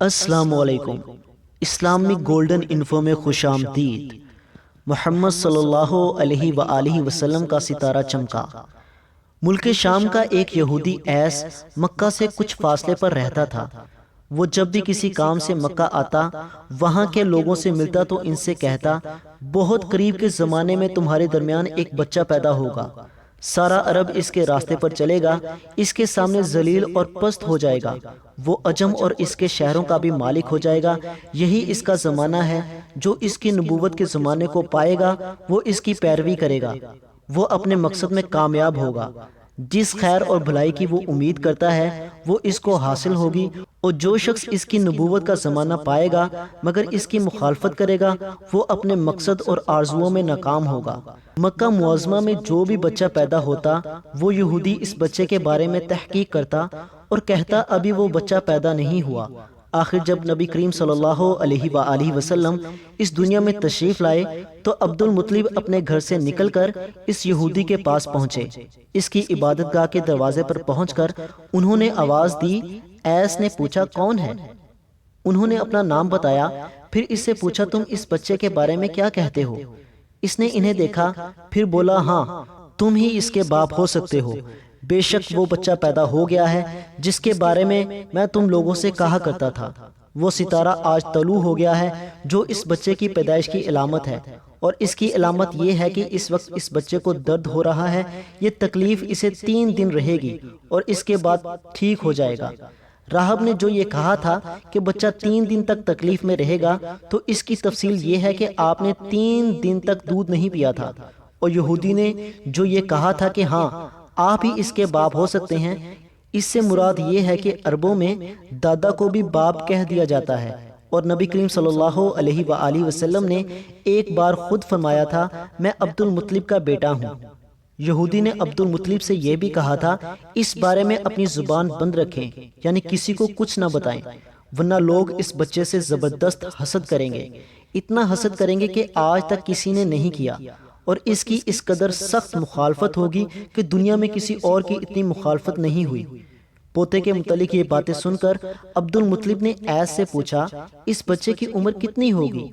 السلام علیکم۔ Islamic golden info میں خوش آمدید۔ محمد صلی اللہ علیہ وآلہ وسلم کا ستارہ چمکا۔ ملک شام کا ایک یہودی ایس مکہ سے کچھ فاصلے پر رہتا تھا۔ وہ جب بھی کسی کام سے مکہ آتا، وہاں کے لوگوں سے ملتا تو ان سے کہتا، بہت قریب کے زمانے میں تمہارے درمیان ایک بچہ پیدا ہوگا، سارا عرب اس کے راستے پر چلے گا، اس کے سامنے ذلیل اور پست ہو جائے گا، وہ عجم اور اس کے شہروں کا بھی مالک ہو جائے گا۔ یہی اس کا زمانہ ہے۔ جو اس کی نبوت کے زمانے کو پائے گا وہ اس کی پیروی کرے گا، وہ اپنے مقصد میں کامیاب ہوگا۔ جس خیر اور بھلائی کی وہ امید کرتا ہے وہ اس کو حاصل ہوگی، اور جو شخص اس کی نبوت کا زمانہ پائے گا مگر اس کی مخالفت کرے گا وہ اپنے مقصد اور آرزوؤں میں ناکام ہوگا۔ مکہ معظمہ میں جو بھی بچہ پیدا ہوتا وہ یہودی اس بچے کے بارے میں تحقیق کرتا اور کہتا ابھی وہ بچہ پیدا نہیں ہوا۔ آخر جب نبی کریم صلی اللہ علیہ وآلہ وسلم اس دنیا میں تشریف لائے تو عبد المطلب اپنے گھر سے نکل کر اس یہودی کے پاس پہنچے۔ اس کی عبادت گاہ کے دروازے پر پہنچ کر انہوں نے آواز دی۔ ایس نے پوچھا کون ہے؟ انہوں نے اپنا نام بتایا، پھر اس سے پوچھا تم اس بچے کے بارے میں کیا کہتے ہو؟ اس نے انہیں دیکھا، پھر بولا ہاں تم ہی اس کے باپ ہو سکتے ہو۔ بے شک وہ بچہ پیدا ہو گیا ہے جس کے بارے میں تم لوگوں سے کہا کرتا تھا۔ وہ ستارہ آج طلوع ہو گیا ہے جو اس بچے کی پیدائش کی علامت ہے، اور اس کی علامت یہ ہے کہ اس وقت اس بچے کو درد ہو رہا ہے۔ یہ تکلیف اسے 3 دن رہے گی اور اس کے بعد ٹھیک ہو جائے گا۔ راہب نے جو یہ کہا تھا کہ بچہ 3 دن تک تکلیف میں رہے گا، تو اس کی تفصیل یہ ہے کہ آپ نے 3 دن تک دودھ نہیں پیا تھا۔ اور یہودی نے جو یہ کہا تھا کہ ہاں آپ ہی اس کے باپ ہو سکتے ہیں، اس سے مراد یہ ہے کہ عربوں میں دادا کو بھی باپ کہہ دیا جاتا ہے۔ اور نبی کریم صلی اللہ علیہ وآلہ وسلم نے ایک بار خود فرمایا تھا، میں عبد المطلب کا بیٹا ہوں۔ یہودی نے عبد المطلب سے یہ بھی کہا تھا، اس بارے میں اپنی زبان بند رکھیں، یعنی کسی کو کچھ نہ بتائیں، ورنہ لوگ اس بچے سے زبردست حسد کریں گے، اتنا حسد کریں گے کہ آج تک کسی نے نہیں کیا، اور اس کی اس قدر سخت مخالفت ہوگی کہ دنیا میں کسی اور کی اتنی مخالفت نہیں ہوئی۔ پوتے کے متعلق یہ باتیں سن کر عبد المطلب نے ایس سے پوچھا، اس بچے کی عمر کتنی ہوگی؟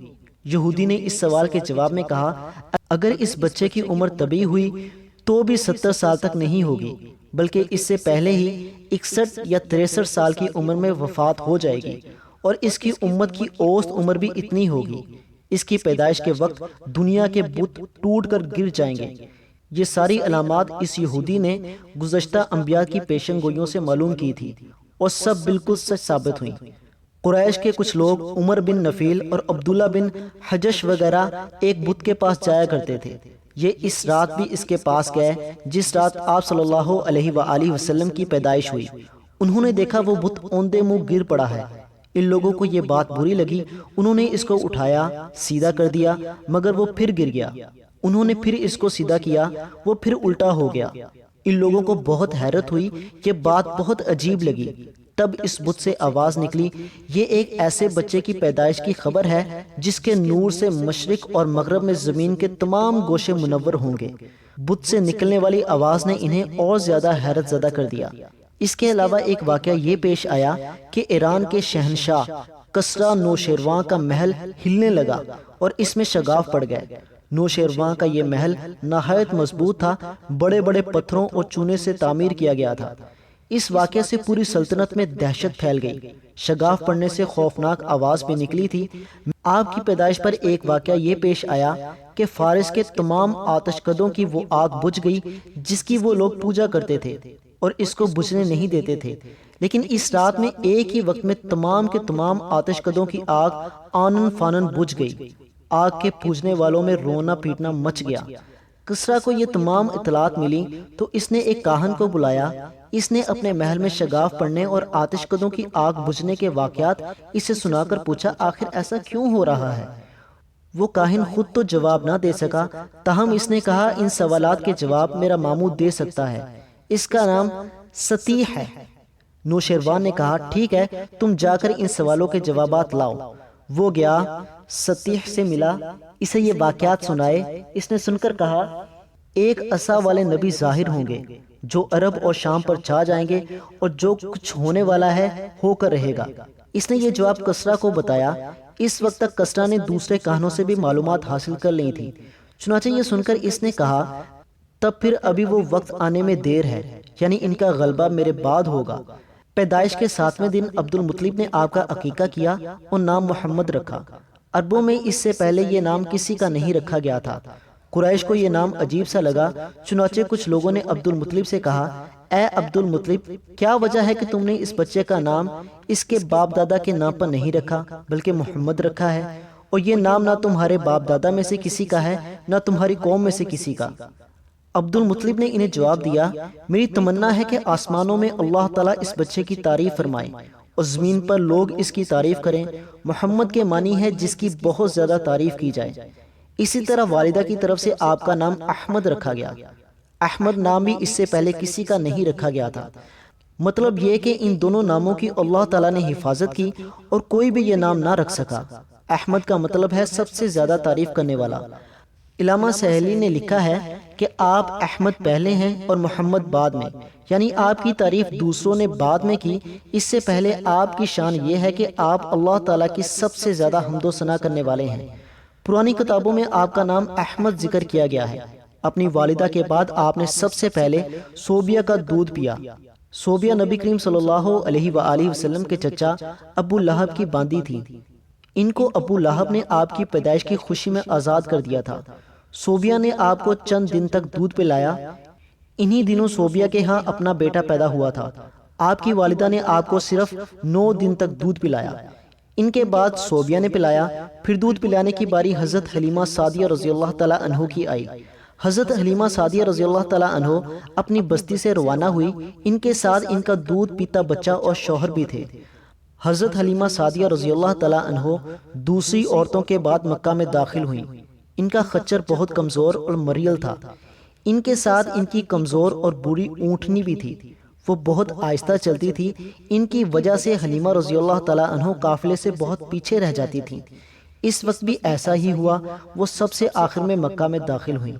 یہودی نے اس سوال کے جواب میں کہا، اگر اس بچے کی عمر طبی ہوئی تو بھی 70 سال تک نہیں ہوگی، بلکہ اس سے پہلے ہی 61 یا 63 سال کی عمر میں وفات ہو جائے گی، اور اس کی امت کی اوسط عمر بھی اتنی ہوگی۔ اس کی پیدائش کے وقت دنیا کے بت ٹوٹ کر گر جائیں گے۔ یہ ساری علامات اس یہودی نے گزشتہ انبیاء کی پیشن گوئیوں سے معلوم کی تھی، اور سب بالکل سچ ثابت ہوئیں۔ قریش کے کچھ لوگ عمر بن نفیل اور عبداللہ بن حجش وغیرہ ایک بت کے پاس جایا کرتے تھے۔ یہ اس رات بھی اس کے پاس گئے جس رات آپ صلی اللہ علیہ وآلہ وسلم کی پیدائش ہوئی۔ انہوں نے دیکھا وہ بت اوندے منہ گر پڑا ہے۔ ان لوگوں کو یہ بات بری لگی، انہوں نے اس کو اٹھایا، سیدھا کر دیا، مگر وہ پھر گر گیا۔ انہوں نے پھر اس کو سیدھا کیا، وہ پھر الٹا ہو گیا۔ ان لوگوں کو بہت حیرت ہوئی، یہ بات بہت عجیب لگی۔ تب اس بت سے آواز نکلی، یہ ایک ایسے بچے کی پیدائش کی خبر ہے جس کے نور سے مشرق اور مغرب میں زمین کے تمام گوشے منور ہوں گے۔ بت سے نکلنے والی آواز نے انہیں اور زیادہ حیرت زدہ کر دیا۔ اس کے علاوہ ایک واقعہ یہ پیش آیا کہ ایران کے شہنشاہ کسریٰ نوشیروان کا محل ہلنے لگا اور اس میں شگاف پڑ گئے۔ نوشیروان کا یہ محل نہایت مضبوط تھا، بڑے بڑے پتھروں اور چونے سے تعمیر کیا گیا تھا۔ اس واقعے سے پوری سلطنت میں دہشت پھیل گئی۔ شگاف پڑنے سے خوفناک آواز بھی نکلی تھی۔ آپ کی پیدائش پر ایک واقعہ یہ پیش آیا کہ فارس کے تمام آتش کدوں کی وہ آگ بجھ گئی جس کی وہ لوگ پوجا کرتے تھے اور اس کو بجھنے نہیں دیتے تھے، لیکن اس رات میں ایک ہی وقت میں تمام کے تمام آتش کدوں کی آگ آنن فانن بجھ گئی۔ آگ کے پوجنے والوں میں رونا پیٹنا مچ گیا۔ کسریٰ کو یہ تمام اطلاعات ملی تو اس نے ایک کاہن کو بلایا۔ اس نے اپنے محل میں شگاف پڑنے اور آتش کدوں کی آگ بجھنے کے واقعات اسے سنا کر پوچھا، آخر ایسا کیوں ہو رہا ہے؟ وہ کاہن خود تو جواب نہ دے سکا، تاہم اس نے کہا، ان سوالات کے جواب میرا ماموں دے سکتا ہے، اس کا نام سطیح ہے۔ نوشیروان نے کہا، ٹھیک ہے، تم جا کر ان سوالوں کے جوابات لاؤ۔ وہ گیا، سطیح سے ملا، اسے یہ واقعات سنائے۔ اس نے سن کر کہا، ایک عصا والے نبی ظاہر ہوں گے جو عرب اور شام پر چھا جائیں گے، اور جو کچھ ہونے والا ہے ہو کر رہے گا۔ اس نے یہ جواب کسرا کو بتایا۔ اس وقت تک کسرا نے دوسرے کہانوں سے بھی معلومات حاصل کر لی تھی، چنانچہ یہ سن کر اس نے کہا تب پھر ابھی وہ وقت آنے میں دیر ہے، یعنی ان کا غلبہ میرے بعد ہوگا۔ پیدائش کے 7ویں دن عبد المطلب نے آپ کا عقیقہ کیا اور نام محمد رکھا۔ عربوں میں اس سے پہلے یہ نام کسی کا نہیں رکھا گیا تھا۔ قریش کو یہ نام عجیب سا لگا، چنانچہ کچھ لوگوں نے عبد المطلب سے کہا اے عبد المطلب، کیا وجہ ہے کہ تم نے اس بچے کا نام اس کے باپ دادا کے نام پر نہیں رکھا بلکہ محمد رکھا ہے، اور یہ نام نہ تمہارے باپ دادا میں سے کسی کا ہے نہ تمہاری قوم میں سے کسی کا۔ عبد المطلب نے انہیں جواب دیا میری تمنا ہے کہ آسمانوں میں اللہ تعالیٰ اس بچے کی تعریف فرمائے اور زمین پر لوگ اس کی تعریف کریں۔ محمد کے معنی ہے جس کی بہت زیادہ تعریف کی جائے۔ اسی طرح والدہ کی طرف سے آپ کا نام احمد رکھا گیا۔ احمد نام بھی اس سے پہلے کسی کا نہیں رکھا گیا تھا۔ مطلب یہ کہ ان دونوں ناموں کی اللہ تعالیٰ نے حفاظت کی اور کوئی بھی یہ نام نہ رکھ سکا۔ احمد کا مطلب ہے سب سے زیادہ تعریف کرنے والا۔ علامہ سہیلی نے لکھا ہے کہ آپ احمد پہلے ہیں اور محمد بعد میں، یعنی آپ کی تعریف دوسروں نے بعد میں کی۔ اس سے پہلے آپ کی شان یہ ہے کہ آپ اللہ تعالیٰ کی سب سے زیادہ حمد و ثنا کرنے والے ہیں۔ پرانی کتابوں میں آپ کا نام احمد ذکر کیا گیا ہے۔ اپنی والدہ کے بعد آپ نے سب سے پہلے صوبیہ کا دودھ پیا۔ صوبیہ نبی کریم صلی اللہ علیہ وآلہ وسلم کے چچا ابو لہب کی باندی تھی۔ ان کو ابو لہب نے آپ کی پیدائش کی خوشی میں آزاد کر دیا تھا۔ صوبیہ نے آپ کو چند دن تک دودھ پلایا۔ انہی دنوں صوبیہ کے ہاں اپنا بیٹا پیدا ہوا تھا۔ آپ کی والدہ نے آپ کو صرف 9 دن تک دودھ پلایا۔ ان کے بعد صوبیہ نے پلایا، پھر دودھ پلانے کی باری حضرت حلیمہ سعدیہ رضی اللہ تعالیٰ عنہ کی آئی۔ حضرت حلیمہ سعدیہ رضی اللہ تعالیٰ عنہ اپنی بستی سے روانہ ہوئی۔ ان کے ساتھ ان کا دودھ پیتا بچہ اور شوہر بھی تھے۔ حضرت حلیمہ سعدیہ رضی اللہ تعالیٰ عنہ دوسری عورتوں کے بعد مکہ میں داخل ہوئیں۔ ان کا خچر بہت کمزور اور مریل تھا۔ ان کے ساتھ ان کی کمزور اور بری اونٹنی بھی تھی، وہ بہت آہستہ چلتی تھی۔ ان کی وجہ سے حلیمہ رضی اللہ تعالیٰ عنہ قافلے سے بہت پیچھے رہ جاتی تھیں۔ اس وقت بھی ایسا ہی ہوا، وہ سب سے آخر میں مکہ میں داخل ہوئیں۔